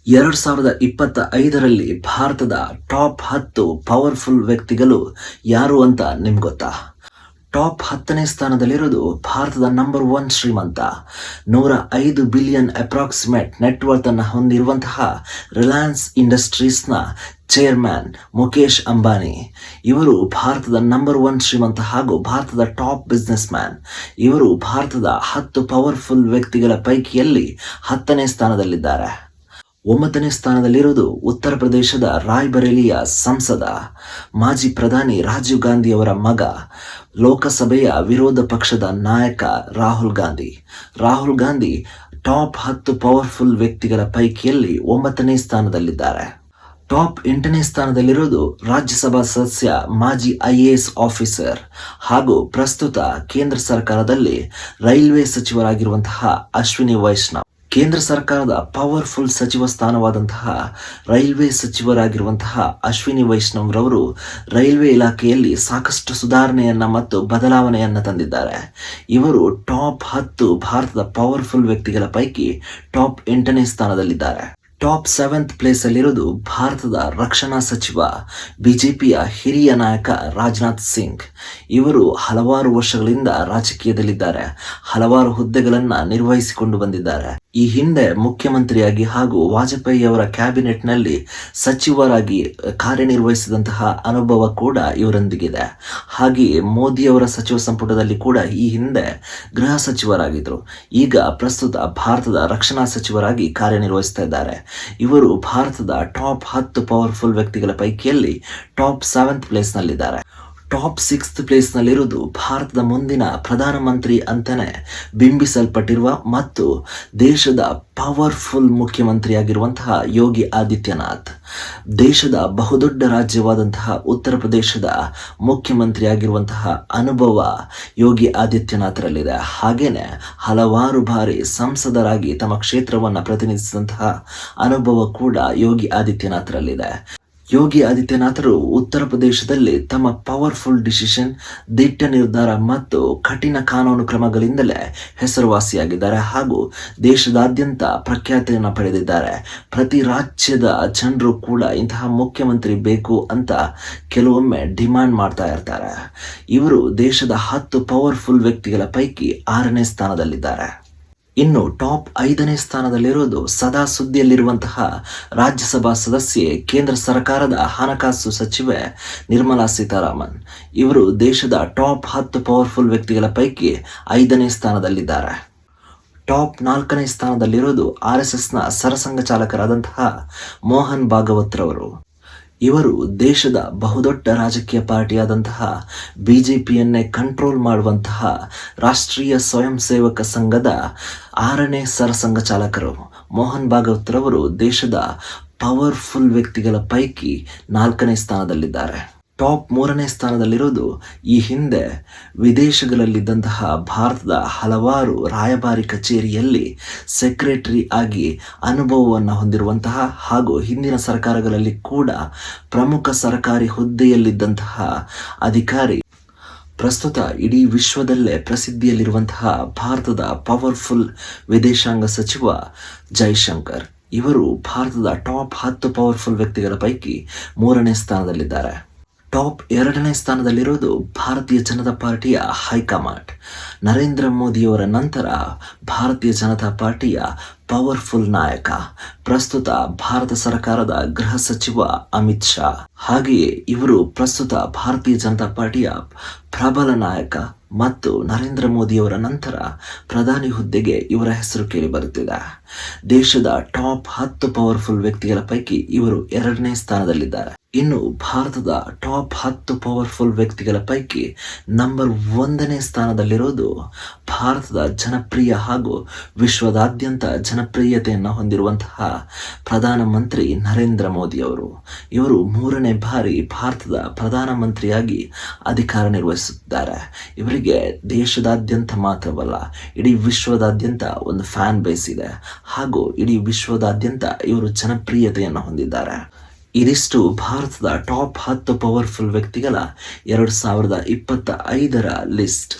2025ರಲ್ಲಿ ಭಾರತದ top 10 powerful ವ್ಯಕ್ತಿಗಳು ಯಾರು ಅಂತ ನಿಮ್ಗೆ ಗೊತ್ತಾ? ಟಾಪ್ 10ನೇ ಸ್ಥಾನದಲ್ಲಿರೋದು ಭಾರತದ ನಂಬರ್ 1 ಶ್ರೀಮಂತ, 105 ಬಿಲಿಯನ್ ಅಪ್ರಾಕ್ಸಿಮೇಟ್ ನೆಟ್ವರ್ತ್ ಅನ್ನು ಹೊಂದಿರುವಂತಹ ರಿಲಯನ್ಸ್ ಇಂಡಸ್ಟ್ರೀಸ್ನ ಚೇರ್ಮನ್ ಮುಕೇಶ್ ಅಂಬಾನಿ. ಇವರು ಭಾರತದ ನಂಬರ್ 1 ಶ್ರೀಮಂತ ಹಾಗೂ ಭಾರತದ ಟಾಪ್ ಬಿಸ್ನೆಸ್ ಮ್ಯಾನ್. ಇವರು ಭಾರತದ 10 ಪವರ್ಫುಲ್ ವ್ಯಕ್ತಿಗಳ ಪೈಕಿಯಲ್ಲಿ 10ನೇ ಸ್ಥಾನದಲ್ಲಿದ್ದಾರೆ. 9ನೇ ಸ್ಥಾನದಲ್ಲಿರುವುದು ಉತ್ತರ ಪ್ರದೇಶದ ರಾಯ್ಬರೇಲಿಯ ಸಂಸದ, ಮಾಜಿ ಪ್ರಧಾನಿ ರಾಜೀವ್ ಗಾಂಧಿ ಅವರ ಮಗ, ಲೋಕಸಭೆಯ ವಿರೋಧ ಪಕ್ಷದ ನಾಯಕ ರಾಹುಲ್ ಗಾಂಧಿ. ರಾಹುಲ್ ಗಾಂಧಿ ಟಾಪ್ 10 ಪವರ್ಫುಲ್ ವ್ಯಕ್ತಿಗಳ ಪೈಕಿಯಲ್ಲಿ 9ನೇ ಸ್ಥಾನದಲ್ಲಿದ್ದಾರೆ. ಟಾಪ್ 8ನೇ ಸ್ಥಾನದಲ್ಲಿರುವುದು ರಾಜ್ಯಸಭಾ ಸದಸ್ಯ, ಮಾಜಿ IAS ಆಫೀಸರ್ ಹಾಗೂ ಪ್ರಸ್ತುತ ಕೇಂದ್ರ ಸರ್ಕಾರದಲ್ಲಿ ರೈಲ್ವೆ ಸಚಿವರಾಗಿರುವಂತಹ ಅಶ್ವಿನಿ ವೈಷ್ಣವ್. ಕೇಂದ್ರ ಸರ್ಕಾರದ ಪವರ್ಫುಲ್ ಸಚಿವ ಸ್ಥಾನವಾದಂತಹ ರೈಲ್ವೆ ಸಚಿವರಾಗಿರುವಂತಹ ಅಶ್ವಿನಿ ವೈಷ್ಣವ್ ರವರು ರೈಲ್ವೆ ಇಲಾಖೆಯಲ್ಲಿ ಸಾಕಷ್ಟು ಸುಧಾರಣೆಯನ್ನ ಮತ್ತು ಬದಲಾವಣೆಯನ್ನ ತಂದಿದ್ದಾರೆ. ಇವರು ಟಾಪ್ 10 ಭಾರತದ ಪವರ್ಫುಲ್ ವ್ಯಕ್ತಿಗಳ ಪೈಕಿ ಟಾಪ್ 8ನೇ ಸ್ಥಾನದಲ್ಲಿದ್ದಾರೆ. ಟಾಪ್ 7th ಪ್ಲೇಸ್ ಅಲ್ಲಿರೋದು ಭಾರತದ ರಕ್ಷಣಾ ಸಚಿವ, ಬಿಜೆಪಿಯ ಹಿರಿಯ ನಾಯಕ ರಾಜನಾಥ್ ಸಿಂಗ್. ಇವರು ಹಲವಾರು ವರ್ಷಗಳಿಂದ ರಾಜಕೀಯದಲ್ಲಿದ್ದಾರೆ, ಹಲವಾರು ಹುದ್ದೆಗಳನ್ನ ನಿರ್ವಹಿಸಿಕೊಂಡು ಬಂದಿದ್ದಾರೆ. ಈ ಹಿಂದೆ ಮುಖ್ಯಮಂತ್ರಿಯಾಗಿ ಹಾಗೂ ವಾಜಪೇಯಿ ಅವರ ಕ್ಯಾಬಿನೆಟ್ನಲ್ಲಿ ಸಚಿವರಾಗಿ ಕಾರ್ಯನಿರ್ವಹಿಸಿದಂತಹ ಅನುಭವ ಕೂಡ ಇವರೊಂದಿಗಿದೆ. ಹಾಗೆಯೇ ಮೋದಿಯವರ ಸಚಿವ ಸಂಪುಟದಲ್ಲಿ ಕೂಡ ಈ ಹಿಂದೆ ಗೃಹ ಸಚಿವರಾಗಿದ್ದರು. ಈಗ ಪ್ರಸ್ತುತ ಭಾರತದ ರಕ್ಷಣಾ ಸಚಿವರಾಗಿ ಕಾರ್ಯನಿರ್ವಹಿಸ್ತಾ ಇದ್ದಾರೆ. ಇವರು ಭಾರತದ ಟಾಪ್ 10 ಪವರ್ಫುಲ್ ವ್ಯಕ್ತಿಗಳ ಪೈಕಿಯಲ್ಲಿ ಟಾಪ್ 7th ಪ್ಲೇಸ್ನಲ್ಲಿದ್ದಾರೆ. ಟಾಪ್ 6th ಪ್ಲೇಸ್ನಲ್ಲಿರುವುದು ಭಾರತದ ಮುಂದಿನ ಪ್ರಧಾನಮಂತ್ರಿ ಅಂತಾನೆ ಬಿಂಬಿಸಲ್ಪಟ್ಟಿರುವ ಮತ್ತು ದೇಶದ ಪವರ್ಫುಲ್ ಮುಖ್ಯಮಂತ್ರಿಯಾಗಿರುವಂತಹ ಯೋಗಿ ಆದಿತ್ಯನಾಥ್. ದೇಶದ ಬಹುದೊಡ್ಡ ರಾಜ್ಯವಾದಂತಹ ಉತ್ತರ ಪ್ರದೇಶದ ಮುಖ್ಯಮಂತ್ರಿಯಾಗಿರುವಂತಹ ಅನುಭವ ಯೋಗಿ ಆದಿತ್ಯನಾಥರಲ್ಲಿದೆ. ಹಾಗೇನೆ ಹಲವಾರು ಬಾರಿ ಸಂಸದರಾಗಿ ತಮ್ಮ ಕ್ಷೇತ್ರವನ್ನು ಪ್ರತಿನಿಧಿಸಿದಂತಹ ಅನುಭವ ಕೂಡ ಯೋಗಿ ಆದಿತ್ಯನಾಥರಲ್ಲಿದೆ. ಯೋಗಿ ಆದಿತ್ಯನಾಥರು ಉತ್ತರ ಪ್ರದೇಶದಲ್ಲಿ ತಮ್ಮ ಪವರ್ಫುಲ್ ಡಿಸಿಷನ್, ದಿಟ್ಟ ನಿರ್ಧಾರ ಮತ್ತು ಕಠಿಣ ಕಾನೂನು ಕ್ರಮಗಳಿಂದಲೇ ಹೆಸರುವಾಸಿಯಾಗಿದ್ದಾರೆ ಹಾಗೂ ದೇಶದಾದ್ಯಂತ ಪ್ರಖ್ಯಾತಿಯನ್ನು ಪಡೆದಿದ್ದಾರೆ. ಪ್ರತಿ ರಾಜ್ಯದ ಜನರು ಕೂಡ ಇಂತಹ ಮುಖ್ಯಮಂತ್ರಿ ಬೇಕು ಅಂತ ಕೆಲವೊಮ್ಮೆ ಡಿಮಾಂಡ್ ಮಾಡ್ತಾ ಇರ್ತಾರೆ. ಇವರು ದೇಶದ 10 ಪವರ್ಫುಲ್ ವ್ಯಕ್ತಿಗಳ ಪೈಕಿ 6ನೇ ಸ್ಥಾನದಲ್ಲಿದ್ದಾರೆ. ಇನ್ನು ಟಾಪ್ 5ನೇ ಸ್ಥಾನದಲ್ಲಿರುವುದು ಸದಾ ಸುದ್ದಿಯಲ್ಲಿರುವಂತಹ ರಾಜ್ಯಸಭಾ ಸದಸ್ಯೆ, ಕೇಂದ್ರ ಸರ್ಕಾರದ ಹಣಕಾಸು ಸಚಿವೆ ನಿರ್ಮಲಾ ಸೀತಾರಾಮನ್. ಇವರು ದೇಶದ ಟಾಪ್ 10 ಪವರ್ಫುಲ್ ವ್ಯಕ್ತಿಗಳ ಪೈಕಿ 5ನೇ ಸ್ಥಾನದಲ್ಲಿದ್ದಾರೆ. ಟಾಪ್ 4ನೇ ಸ್ಥಾನದಲ್ಲಿರೋದು RSSನ ಸರಸಂಘ ಚಾಲಕರಾದಂತಹ ಮೋಹನ್ ಭಾಗವತ್ ರವರು. ಇವರು ದೇಶದ ಬಹುದೊಡ್ಡ ರಾಜಕೀಯ ಪಾರ್ಟಿಯಾದಂತಹ ಬಿಜೆಪಿಯನ್ನೇ ಕಂಟ್ರೋಲ್ ಮಾಡುವಂತಹ ರಾಷ್ಟ್ರೀಯ ಸ್ವಯಂ ಸೇವಕ ಸಂಘದ 6ನೇ ಸರಸಂಘ ಚಾಲಕರು. ಮೋಹನ್ ಭಾಗವತ್ ರವರು ದೇಶದ ಪವರ್ಫುಲ್ ವ್ಯಕ್ತಿಗಳ ಪೈಕಿ 4ನೇ ಸ್ಥಾನದಲ್ಲಿದ್ದಾರೆ. ಟಾಪ್ 3ನೇ ಸ್ಥಾನದಲ್ಲಿರೋದು ಈ ಹಿಂದೆ ವಿದೇಶಗಳಲ್ಲಿದ್ದಂತಹ ಭಾರತದ ಹಲವಾರು ರಾಯಭಾರಿ ಕಚೇರಿಯಲ್ಲಿ ಸೆಕ್ರೆಟರಿ ಆಗಿ ಅನುಭವವನ್ನು ಹೊಂದಿರುವಂತಹ ಹಾಗೂ ಹಿಂದಿನ ಸರ್ಕಾರಗಳಲ್ಲಿ ಕೂಡ ಪ್ರಮುಖ ಸರ್ಕಾರಿ ಹುದ್ದೆಯಲ್ಲಿದ್ದಂತಹ ಅಧಿಕಾರಿ, ಪ್ರಸ್ತುತ ಇಡೀ ವಿಶ್ವದಲ್ಲೇ ಪ್ರಸಿದ್ಧಿಯಲ್ಲಿರುವಂತಹ ಭಾರತದ ಪವರ್ಫುಲ್ ವಿದೇಶಾಂಗ ಸಚಿವ ಜೈಶಂಕರ್. ಇವರು ಭಾರತದ ಟಾಪ್ 10 ಪವರ್ಫುಲ್ ವ್ಯಕ್ತಿಗಳ ಪೈಕಿ 3ನೇ ಸ್ಥಾನದಲ್ಲಿದ್ದಾರೆ. ಟಾಪ್ 2ನೇ ಸ್ಥಾನದಲ್ಲಿರೋದು ಭಾರತೀಯ ಜನತಾ ಪಾರ್ಟಿಯ ಹೈಕಮಾಂಡ್. ನರೇಂದ್ರ ಮೋದಿಯವರ ನಂತರ ಭಾರತೀಯ ಜನತಾ ಪಾರ್ಟಿಯ ಪವರ್ಫುಲ್ ನಾಯಕ, ಪ್ರಸ್ತುತ ಭಾರತ ಸರ್ಕಾರದ ಗೃಹ ಸಚಿವ ಅಮಿತ್ ಶಾ. ಹಾಗೆಯೇ ಇವರು ಪ್ರಸ್ತುತ ಭಾರತೀಯ ಜನತಾ ಪಾರ್ಟಿಯ ಪ್ರಬಲ ನಾಯಕ ಮತ್ತು ನರೇಂದ್ರ ಮೋದಿಯವರ ನಂತರ ಪ್ರಧಾನಿ ಹುದ್ದೆಗೆ ಇವರ ಹೆಸರು ಕೇಳಿ ಬರುತ್ತಿದೆ. ದೇಶದ ಟಾಪ್ 10 ಪವರ್ಫುಲ್ ವ್ಯಕ್ತಿಗಳ ಪೈಕಿ ಇವರು 2ನೇ ಸ್ಥಾನದಲ್ಲಿದ್ದಾರೆ. ಇನ್ನು ಭಾರತದ ಟಾಪ್ 10 ಪವರ್ಫುಲ್ ವ್ಯಕ್ತಿಗಳ ಪೈಕಿ ನಂಬರ್ 1ನೇ ಸ್ಥಾನದಲ್ಲಿರೋದು ಭಾರತದ ಜನಪ್ರಿಯ ಹಾಗೂ ವಿಶ್ವದಾದ್ಯಂತ ಜನಪ್ರಿಯತೆಯನ್ನು ಹೊಂದಿರುವಂತಹ ಪ್ರಧಾನಮಂತ್ರಿ ನರೇಂದ್ರ ಮೋದಿ ಅವರು. ಇವರು 3ನೇ ಬಾರಿ ಭಾರತದ ಪ್ರಧಾನಮಂತ್ರಿಯಾಗಿ ಅಧಿಕಾರ ನಿರ್ವಹಿಸುತ್ತಿದ್ದಾರೆ. ಇವರಿಗೆ ದೇಶದಾದ್ಯಂತ ಮಾತ್ರವಲ್ಲ, ಇಡೀ ವಿಶ್ವದಾದ್ಯಂತ ಒಂದು ಫ್ಯಾನ್ ಬೇಸ್ ಇದೆ ಹಾಗೂ ಇಡೀ ವಿಶ್ವದಾದ್ಯಂತ ಇವರು ಜನಪ್ರಿಯತೆಯನ್ನು ಹೊಂದಿದ್ದಾರೆ. ಇದಿಷ್ಟು ಭಾರತದ ಟಾಪ್ 10 ಪವರ್ಫುಲ್ ವ್ಯಕ್ತಿಗಳ 2025ರ ಲಿಸ್ಟ್.